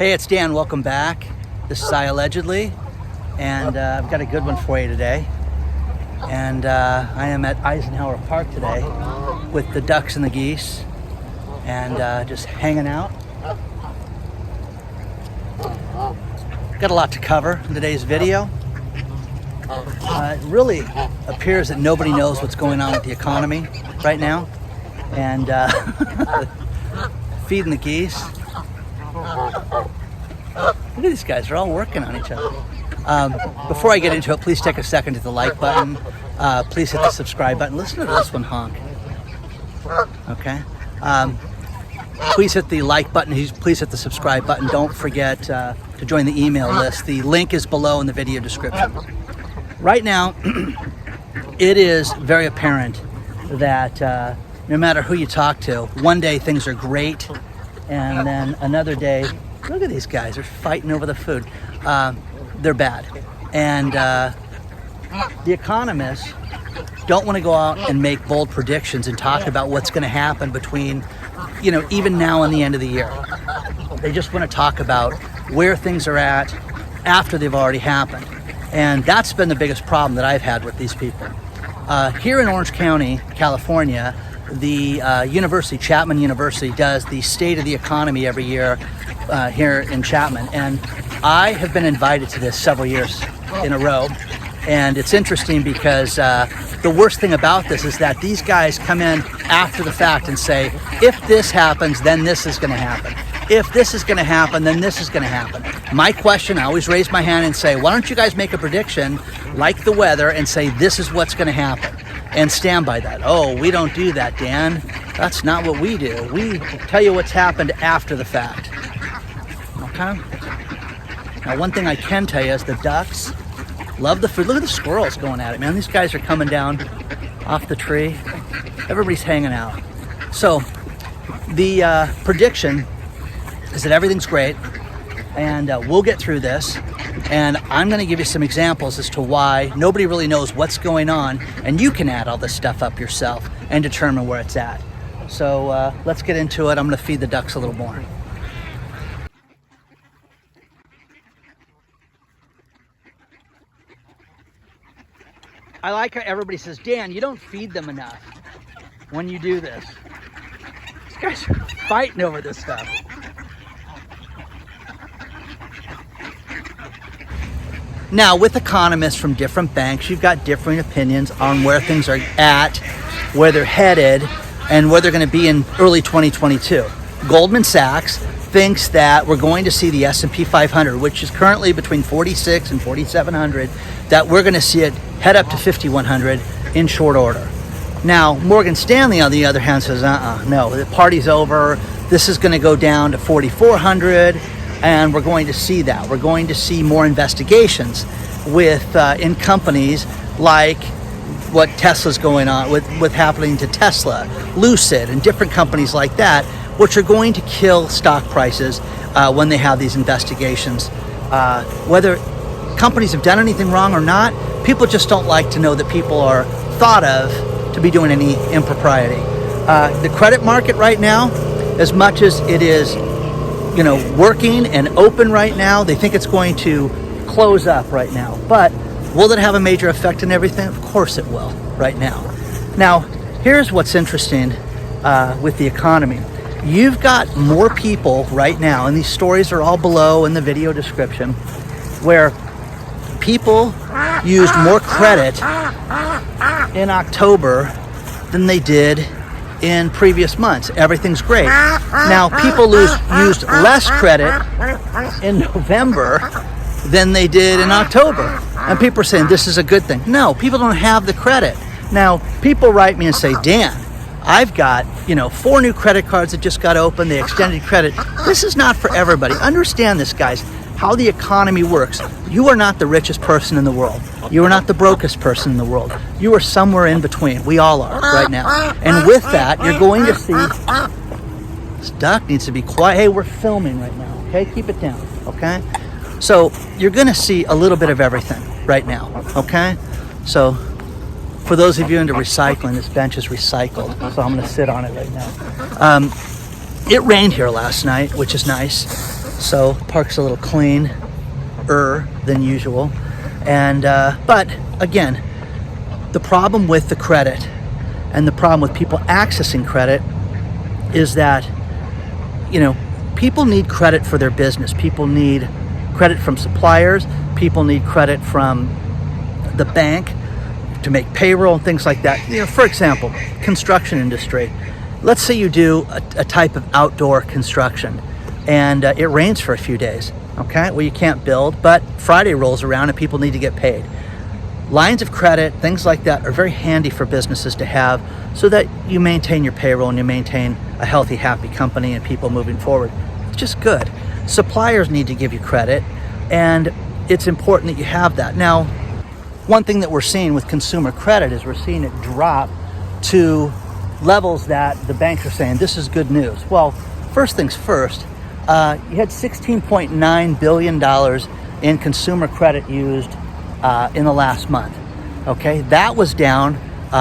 Hey, it's Dan. Welcome back. This is iAllegedly, and I've got a good one for you today. And I am at Eisenhower Park today with the ducks and the geese, and just hanging out. Got a lot to cover in today's video. It really appears that nobody knows what's going on with the economy right now, and feeding the geese. Look at these guys, they're all working on each other. Before I get into it, please take a second to hit the like button. Please hit the subscribe button. Listen to this one honk. Okay. Please hit the like button. Please hit the subscribe button. Don't forget to join the email list. The link is below in the video description. Right now, it is very apparent that no matter who you talk to, one day things are great, and then another day, look at these guys, they're fighting over the food. They're bad. And the economists don't want to go out and make bold predictions and talk about what's going to happen between, even now and the end of the year. They just want to talk about where things are at after they've already happened. And that's been the biggest problem that I've had with these people. Here in Orange County, California, the university, Chapman University, does the State of the Economy every year here in Chapman. And I have been invited to this several years in a row. And it's interesting because the worst thing about this is that these guys come in after the fact and say, if this happens, then this is going to happen. If this is going to happen, then this is going to happen. My question, I always raise my hand and say, why don't you guys make a prediction like the weather and say, this is what's going to happen, and stand by that. Oh, we don't do that, Dan. That's not what we do. We tell you what's happened after the fact. Okay? Now, one thing I can tell you is the ducks love the food. Look at the squirrels going at it, man. These guys are coming down off the tree. Everybody's hanging out. So the prediction is that everything's great, and we'll get through this. And I'm going to give you some examples as to why nobody really knows what's going on, and you can add all this stuff up yourself and determine where it's at. So let's get into it. I'm going to feed the ducks a little more. I like how everybody says, Dan, you don't feed them enough when you do this. These guys are fighting over this stuff. Now, with economists from different banks, you've got different opinions on where things are at, where they're headed, and where they're going to be in early 2022. Goldman Sachs thinks that we're going to see the S&P 500, which is currently between 46 and 4,700, that we're going to see it head up to 5,100 in short order. Now, Morgan Stanley, on the other hand, says, no, the party's over. This is going to go down to 4,400. And we're going to see that. We're going to see more investigations with in companies like what Tesla's going on, with happening to Tesla, Lucid, and different companies like that, which are going to kill stock prices when they have these investigations. Whether companies have done anything wrong or not, people just don't like to know that people are thought of to be doing any impropriety. The credit market right now, as much as it is working and open right now, they think it's going to close up right now. But will it have a major effect on everything? Of course it will right now. Now, here's what's interesting with the economy. You've got more people right now, and these stories are all below in the video description, where people used more credit in October than they did in previous months. Everything's great. Now, people used less credit in November than they did in October. And people are saying this is a good thing. No, people don't have the credit. Now, people write me and say, Dan, I've got, 4 new credit cards that just got open. They extended credit. This is not for everybody. Understand this, guys, how the economy works. You are not the richest person in the world. You are not the brokest person in the world. You are somewhere in between. We all are right now. And with that, you're going to see, this duck needs to be quiet. Hey, we're filming right now, okay? Keep it down, okay? So you're going to see a little bit of everything right now, okay? So for those of you into recycling, this bench is recycled, so I'm going to sit on it right now. It rained here last night, which is nice. so park's a little cleaner than usual. And but again, the problem with the credit and the problem with people accessing credit is that, people need credit for their business. People need credit from suppliers. People need credit from the bank to make payroll and things like that. For example, construction industry. Let's say you do a type of outdoor construction and it rains for a few days. Okay, well, you can't build, but Friday rolls around and people need to get paid. Lines of credit, things like that, are very handy for businesses to have so that you maintain your payroll and you maintain a healthy, happy company and people moving forward. It's just good. Suppliers need to give you credit, and it's important that you have that. Now, one thing that we're seeing with consumer credit is we're seeing it drop to levels that the banks are saying, this is good news. Well, first things first, you had $16.9 billion in consumer credit used in the last month. Okay, that was down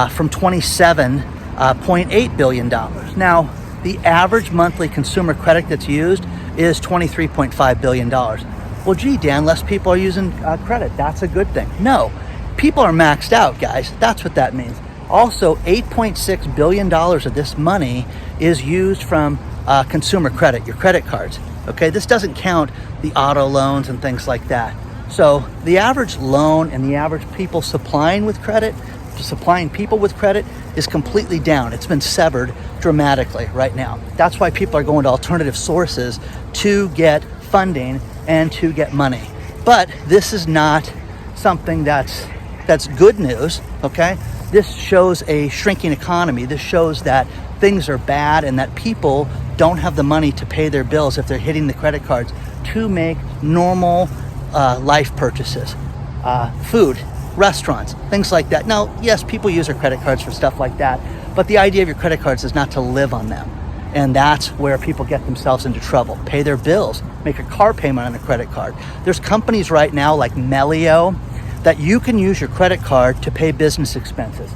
from $27.8 billion. Now, the average monthly consumer credit that's used is $23.5 billion. Well, gee, Dan, less people are using credit. That's a good thing. No, people are maxed out, guys. That's what that means. Also, $8.6 billion of this money is used from consumer credit, your credit cards. Okay, this doesn't count the auto loans and things like that. So the average loan and the average people supplying people with credit is completely down. It's been severed dramatically right now. That's why people are going to alternative sources to get funding and to get money. But this is not something that's good news, okay? This shows a shrinking economy. This shows that things are bad and that people don't have the money to pay their bills if they're hitting the credit cards to make normal life purchases, food, restaurants, things like that. Now, yes, people use their credit cards for stuff like that, but the idea of your credit cards is not to live on them. And that's where people get themselves into trouble. Pay their bills, make a car payment on a credit card. There's companies right now like Melio that you can use your credit card to pay business expenses.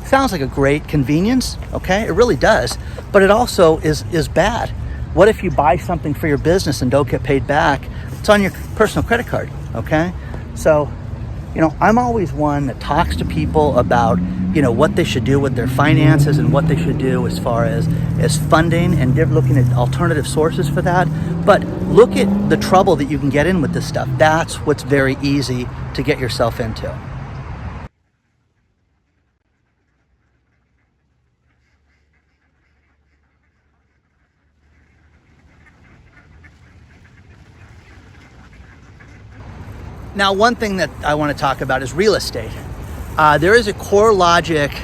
Sounds like a great convenience, okay? It really does, but it also is bad. What if you buy something for your business and don't get paid back? It's on your personal credit card, okay? So, I'm always one that talks to people about, what they should do with their finances and what they should do as far as funding, and they're looking at alternative sources for that. But look at the trouble that you can get in with this stuff. That's what's very easy to get yourself into. Now, one thing that I want to talk about is real estate. There is a CoreLogic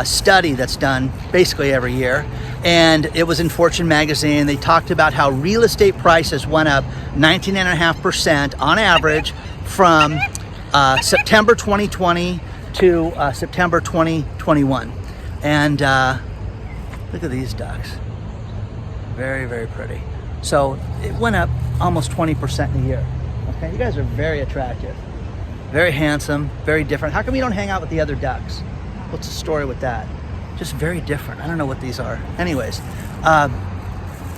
study that's done basically every year, and it was in Fortune magazine. They talked about how real estate prices went up 19.5% on average from September 2020 to September 2021. And look at these ducks. Very, very pretty. So it went up almost 20% in a year. Okay, you guys are very attractive, very handsome, very different. How come you don't hang out with the other ducks? What's the story with that? Just very different. I don't know what these are. Anyways,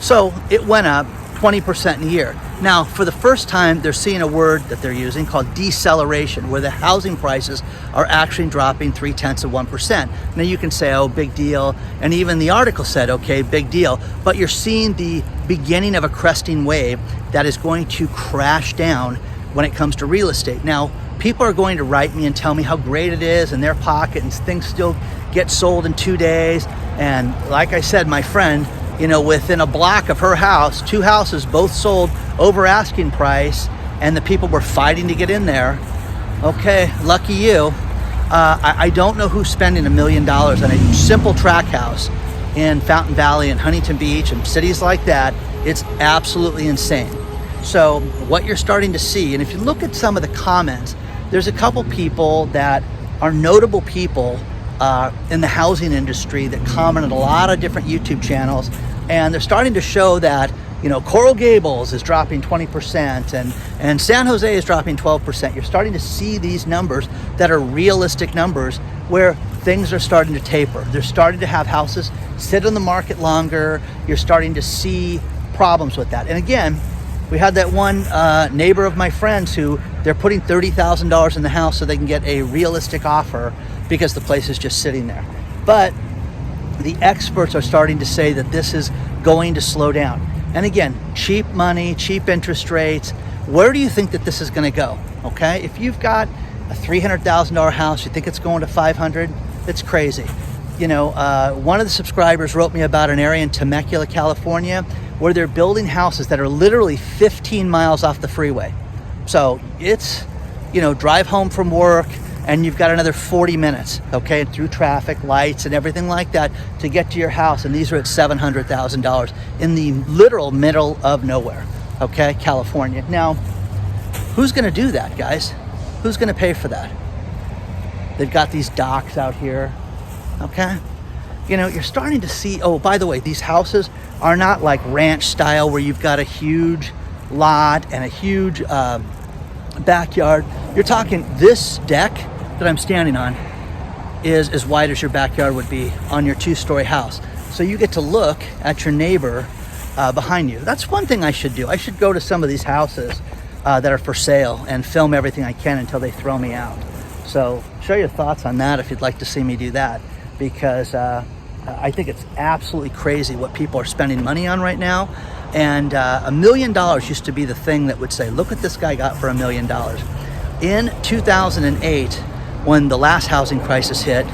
so it went up 20% in a year. Now, for the first time, they're seeing a word that they're using called deceleration, where the housing prices are actually dropping 0.3%. Now, you can say, oh, big deal. And even the article said, okay, big deal. But you're seeing the beginning of a cresting wave that is going to crash down when it comes to real estate. Now, people are going to write me and tell me how great it is in their pocket and things still get sold in 2 days. And like I said, my friend, within a block of her house, 2 houses both sold over asking price, and the people were fighting to get in there. Okay, lucky you. I don't know who's spending $1 million on a simple tract house in Fountain Valley and Huntington Beach and cities like that. It's absolutely insane. So what you're starting to see, and if you look at some of the comments, there's a couple people that are notable people in the housing industry that comment on a lot of different YouTube channels, and they're starting to show that Coral Gables is dropping 20% and San Jose is dropping 12%. You're starting to see these numbers that are realistic numbers where things are starting to taper. They're starting to have houses sit on the market longer. You're starting to see problems with that. And again, We had that one neighbor of my friends who they're putting $30,000 in the house so they can get a realistic offer because the place is just sitting there. But the experts are starting to say that this is going to slow down. And again, cheap money, cheap interest rates. Where do you think that this is going to go? Okay, if you've got a $300,000 house, you think it's going to 500? It's crazy. You know, one of the subscribers wrote me about an area in Temecula, California, where they're building houses that are literally 15 miles off the freeway. So it's, you know, drive home from work and you've got another 40 minutes, okay, through traffic, lights, and everything like that to get to your house. And these are at $700,000 in the literal middle of nowhere, okay, California. Now, who's going to do that, guys? Who's going to pay for that? They've got these docks out here, okay? You know, you're starting to see, oh, by the way, these houses are not like ranch style where you've got a huge lot and a huge backyard. You're talking this deck that I'm standing on is as wide as your backyard would be on your 2-story house. So you get to look at your neighbor behind you. That's one thing I should do. I should go to some of these houses that are for sale and film everything I can until they throw me out. So share your thoughts on that if you'd like to see me do that, because I think it's absolutely crazy what people are spending money on right now. And $1 million used to be the thing that would say, look what this guy got for $1 million. In 2008, when the last housing crisis hit,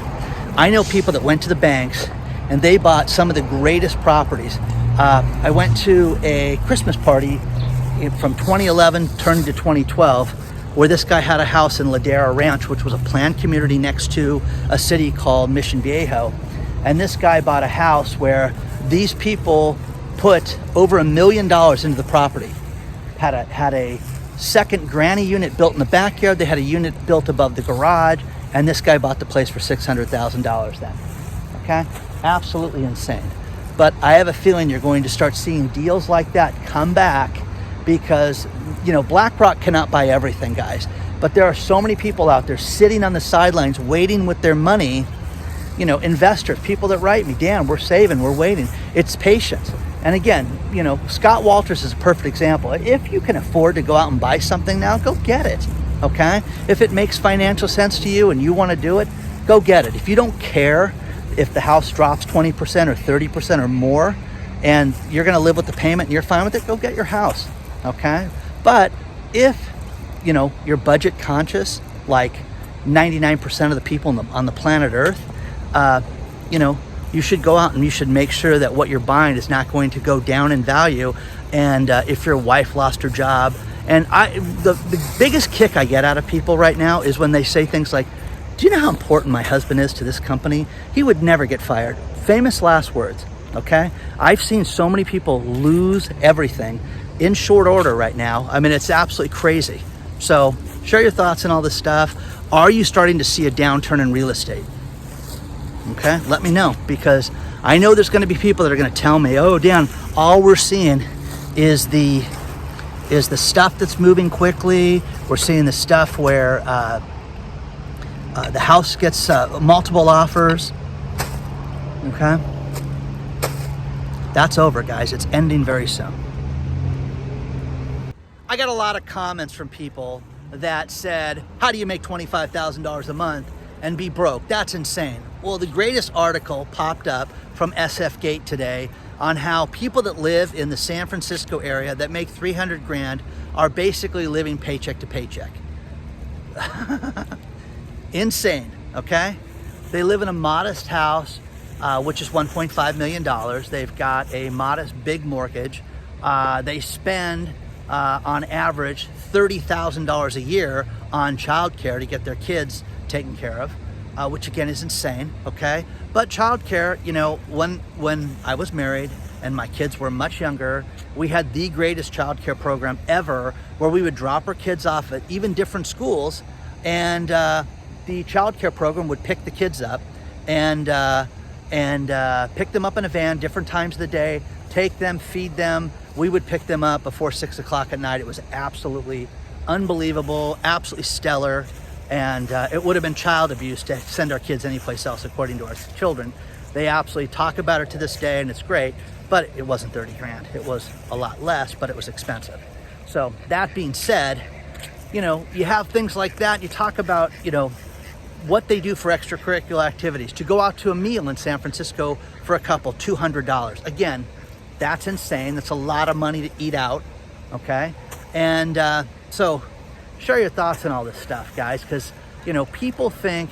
I know people that went to the banks and they bought some of the greatest properties. I went to a Christmas party from 2011 turning to 2012 where this guy had a house in Ladera Ranch, which was a planned community next to a city called Mission Viejo. And this guy bought a house where these people put over $1 million into the property. Had a second granny unit built in the backyard. They had a unit built above the garage, and this guy bought the place for $600,000 then. Okay, absolutely insane. But I have a feeling you're going to start seeing deals like that come back because, you know, BlackRock cannot buy everything, guys. But there are so many people out there sitting on the sidelines waiting with their money. You know, investors, people that write me, Dan, we're saving, we're waiting. It's patience. And again, you know, Scott Walters is a perfect example. If you can afford to go out and buy something now, go get it, okay? If it makes financial sense to you and you want to do it, go get it. If you don't care if the house drops 20% or 30% or more and you're going to live with the payment and you're fine with it, go get your house, okay? But if, you know, you're budget conscious, like 99% of the people on the planet Earth, you know, you should go out and you should make sure that what you're buying is not going to go down in value. And if your wife lost her job, and the biggest kick I get out of people right now is when they say things like, do you know how important my husband is to this company? He would never get fired. Famous last words, okay? I've seen so many people lose everything in short order right now. I mean, it's absolutely crazy. So share your thoughts on all this stuff. Are you starting to see a downturn in real estate? Okay, let me know, because I know there's going to be people that are going to tell me, oh, Dan, all we're seeing is the stuff that's moving quickly. We're seeing the stuff where the house gets multiple offers. Okay, that's over, guys. It's ending very soon. I got a lot of comments from people that said, how do you make $25,000 a month and be broke? That's insane. Well, the greatest article popped up from SF Gate today on how people that live in the San Francisco area that make 300 grand are basically living paycheck to paycheck. Insane, okay? They live in a modest house, which is $1.5 million. They've got a modest big mortgage. They spend, on average, $30,000 a year on childcare to get their kids taken care of. Which again is insane, okay? But childcare, you know, when I was married and my kids were much younger, we had the greatest childcare program ever, where we would drop our kids off at even different schools, and the childcare program would pick the kids up and pick them up in a van different times of the day, take them, feed them. We would pick them up before 6 o'clock at night. It was absolutely unbelievable, absolutely stellar. And it would have been child abuse to send our kids anyplace else, according to our children. They absolutely talk about it to this day, and it's great, but it wasn't 30 grand. It was a lot less, but it was expensive. So that being said, you have things like that. You talk about, what they do for extracurricular activities. To go out to a meal in San Francisco for a couple, $200. Again, that's insane. That's a lot of money to eat out, okay? And so share your thoughts on all this stuff, guys, because, people think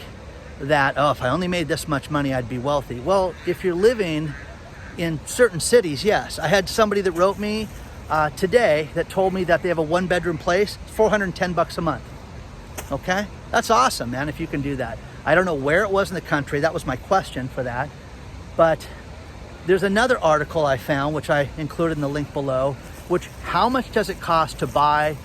that, if I only made this much money, I'd be wealthy. Well, if you're living in certain cities, yes. I had somebody that wrote me today that told me that they have a 1-bedroom place, $410 a month. Okay, that's awesome, man, if you can do that. I don't know where it was in the country. That was my question for that. But there's another article I found, which I included in the link below, which how much does it cost to buy,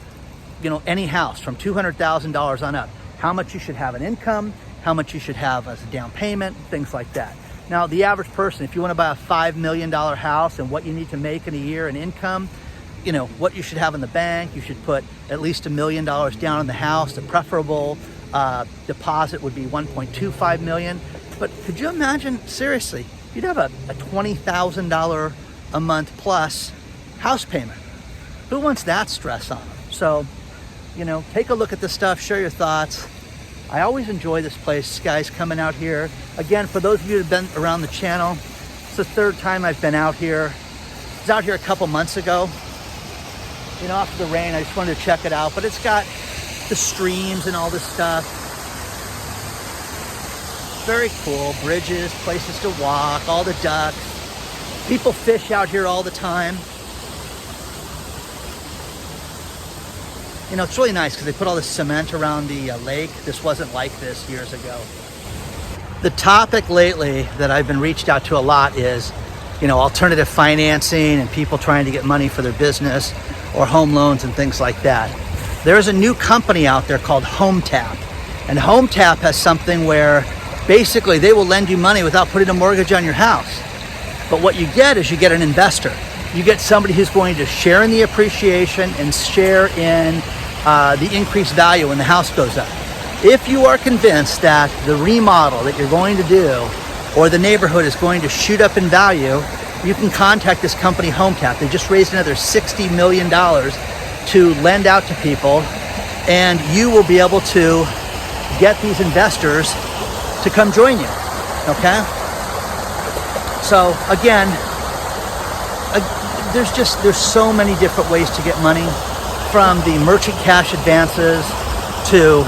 any house from $200,000 on up? How much you should have an income, how much you should have as a down payment, things like that. Now, the average person, if you want to buy a $5 million house and what you need to make in a year in income, what you should have in the bank, you should put at least $1 million down in the house. The preferable deposit would be $1.25 million. But could you imagine, seriously, you'd have a $20,000 a month plus house payment. Who wants that stress on them? So, take a look at this stuff, share your thoughts. I always enjoy this place, guys, coming out here. Again, for those of you who've been around the channel, it's the 3rd time I've been out here. I was out here a couple months ago. After the rain, I just wanted to check it out. But it's got the streams and all this stuff. Very cool. Bridges, places to walk, all the ducks. People fish out here all the time. It's really nice because they put all this cement around the lake. This wasn't like this years ago. The topic lately that I've been reached out to a lot is, alternative financing and people trying to get money for their business or home loans and things like that. There's a new company out there called HomeTap. And HomeTap has something where basically they will lend you money without putting a mortgage on your house. But what you get is you get an investor. You get somebody who's going to share in the appreciation and share in the increased value when the house goes up. If you are convinced that the remodel that you're going to do or the neighborhood is going to shoot up in value, you can contact this company HomeTap. They just raised another $60 million to lend out to people, and you will be able to get these investors to come join you, okay? So again, there's so many different ways to get money, from the merchant cash advances to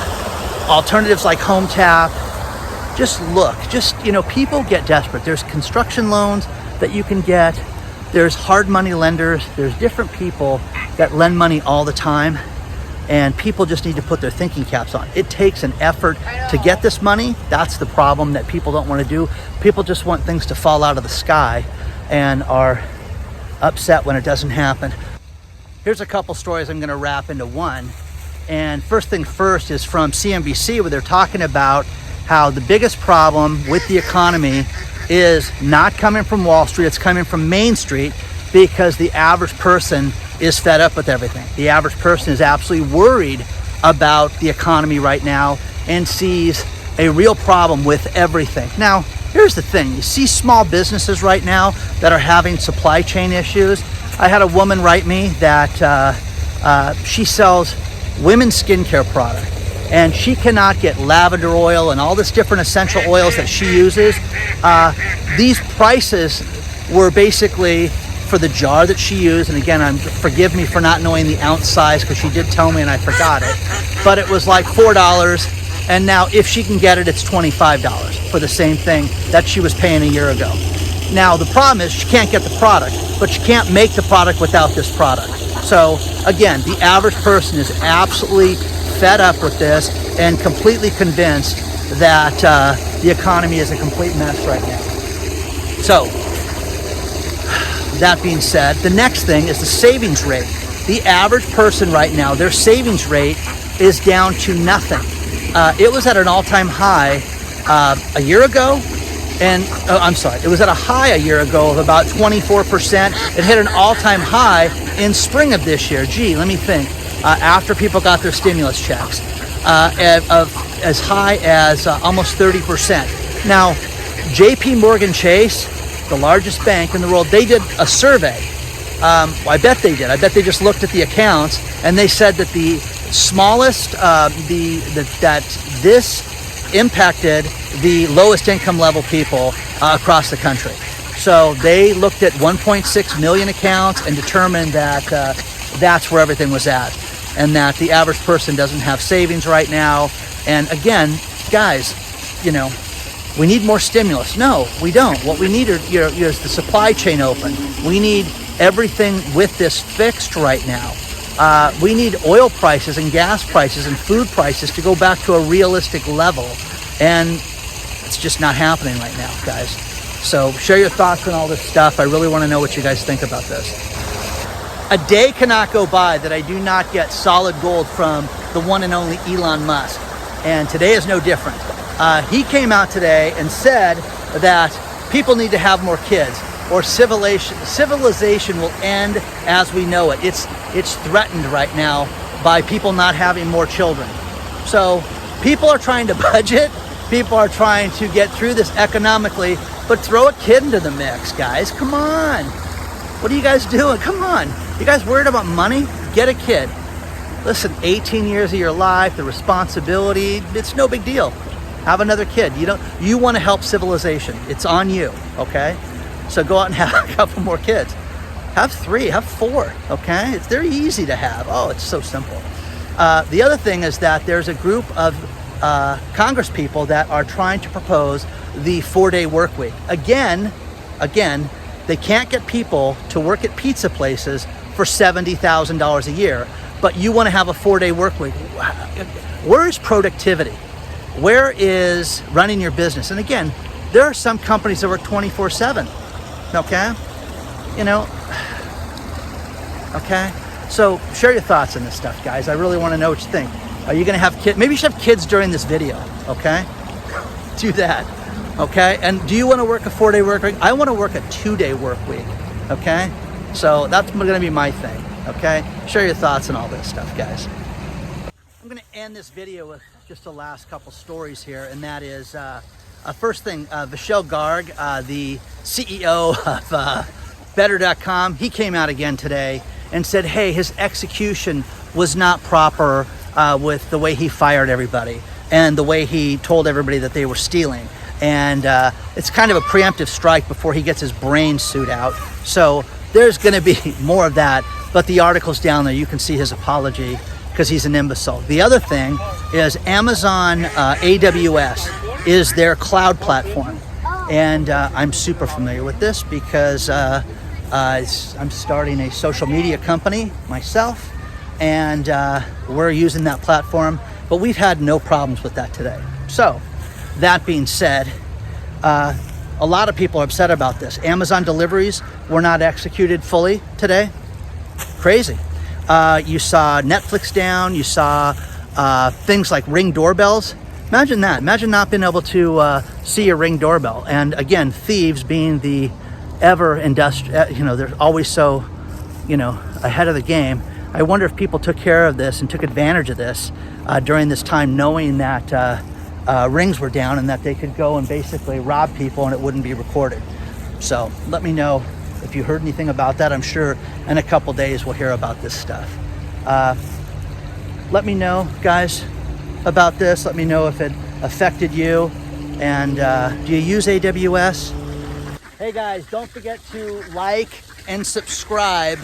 alternatives like HomeTap. Just look, people get desperate. There's construction loans that you can get. There's hard money lenders. There's different people that lend money all the time, and people just need to put their thinking caps on. It takes an effort to get this money. That's the problem that people don't want to do. People just want things to fall out of the sky and are upset when it doesn't happen. Here's a couple stories I'm going to wrap into one. And first thing first is from CNBC, where they're talking about how the biggest problem with the economy is not coming from Wall Street, it's coming from Main Street, because the average person is fed up with everything. The average person is absolutely worried about the economy right now and sees a real problem with everything. Now, here's the thing. You see small businesses right now that are having supply chain issues. I had a woman write me that she sells women's skincare product, and she cannot get lavender oil and all this different essential oils that she uses. These prices were basically for the jar that she used, and again, forgive me for not knowing the ounce size, because she did tell me and I forgot it, but it was like $4, and now if she can get it, it's $25 for the same thing that she was paying a year ago. Now the problem is she can't get the product, but she can't make the product without this product. So again, the average person is absolutely fed up with this and completely convinced that the economy is a complete mess right now. So that being said, the next thing is the savings rate. The average person right now, their savings rate is down to nothing. It was at an all-time high a year ago. And it was at a high a year ago of about 24%. It hit an all-time high in spring of this year. Let me think. After people got their stimulus checks, of as high as almost 30%. Now, JP Morgan Chase, the largest bank in the world, they did a survey, Well, I bet they did. I bet they just looked at the accounts and they said that the smallest, that this impacted the lowest income level people across the country. So they looked at 1.6 million accounts and determined that that's where everything was at, and that the average person doesn't have savings right now. And again, guys, you know, we need more stimulus. No, we don't. What we need is the supply chain open. We need everything with this fixed right now. We need oil prices and gas prices and food prices to go back to a realistic level. And it's just not happening right now, guys. So share your thoughts on all this stuff. I really want to know what you guys think about this. A day cannot go by that I do not get solid gold from the one and only Elon Musk. And today is no different. He came out today and said that people need to have more kids, or civilization will end as we know it. It's threatened right now by people not having more children. So people are trying to budget. People are trying to get through this economically, but throw a kid into the mix, guys. Come on. What are you guys doing? Come on. You guys worried about money? Get a kid. Listen, 18 years of your life, the responsibility, it's no big deal. Have another kid. You want to help civilization. It's on you, okay? So go out and have a couple more kids. Have 3, have 4, okay? It's very easy to have. Oh, it's so simple. The other thing is that there's a group of Congress people that are trying to propose the 4-day work week. Again, they can't get people to work at pizza places for $70,000 a year, but you want to have a 4-day work week. Where is productivity? Where is running your business? And again, there are some companies that work 24/7, okay? You know, okay? So share your thoughts on this stuff, guys. I really want to know what you think. Are you going to have kids? Maybe you should have kids during this video, okay? Do that, okay? And do you want to work a 4-day work week? I want to work a 2-day work week, okay? So that's going to be my thing, okay? Share your thoughts on all this stuff, guys. I'm going to end this video with just the last couple stories here, and that is, first thing, Vishal Garg, the CEO of Better.com, he came out again today and said, hey, his execution was not proper with the way he fired everybody and the way he told everybody that they were stealing. And it's kind of a preemptive strike before he gets his brain suit out. So there's going to be more of that, but the article's down there. You can see his apology because he's an imbecile. The other thing is Amazon AWS is their cloud platform. And I'm super familiar with this because I'm starting a social media company myself, and we're using that platform, but we've had no problems with that today. So that being said, a lot of people are upset about this. Amazon deliveries were not executed fully today. Crazy. You saw Netflix down. You saw things like Ring doorbells. Imagine that. Imagine not being able to see your Ring doorbell. And again, thieves being the ever industrial, they're always so, ahead of the game. I wonder if people took care of this and took advantage of this during this time, knowing that rings were down and that they could go and basically rob people and it wouldn't be recorded. So let me know if you heard anything about that. I'm sure in a couple days we'll hear about this stuff. Let me know, guys, about this. Let me know if it affected you. And do you use AWS? Hey guys, don't forget to like and subscribe.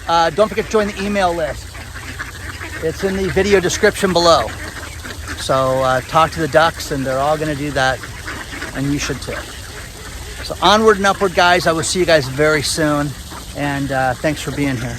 Don't forget to join the email list. It's in the video description below. So talk to the ducks and they're all going to do that, and you should too. So onward and upward, guys. I will see you guys very soon, and thanks for being here.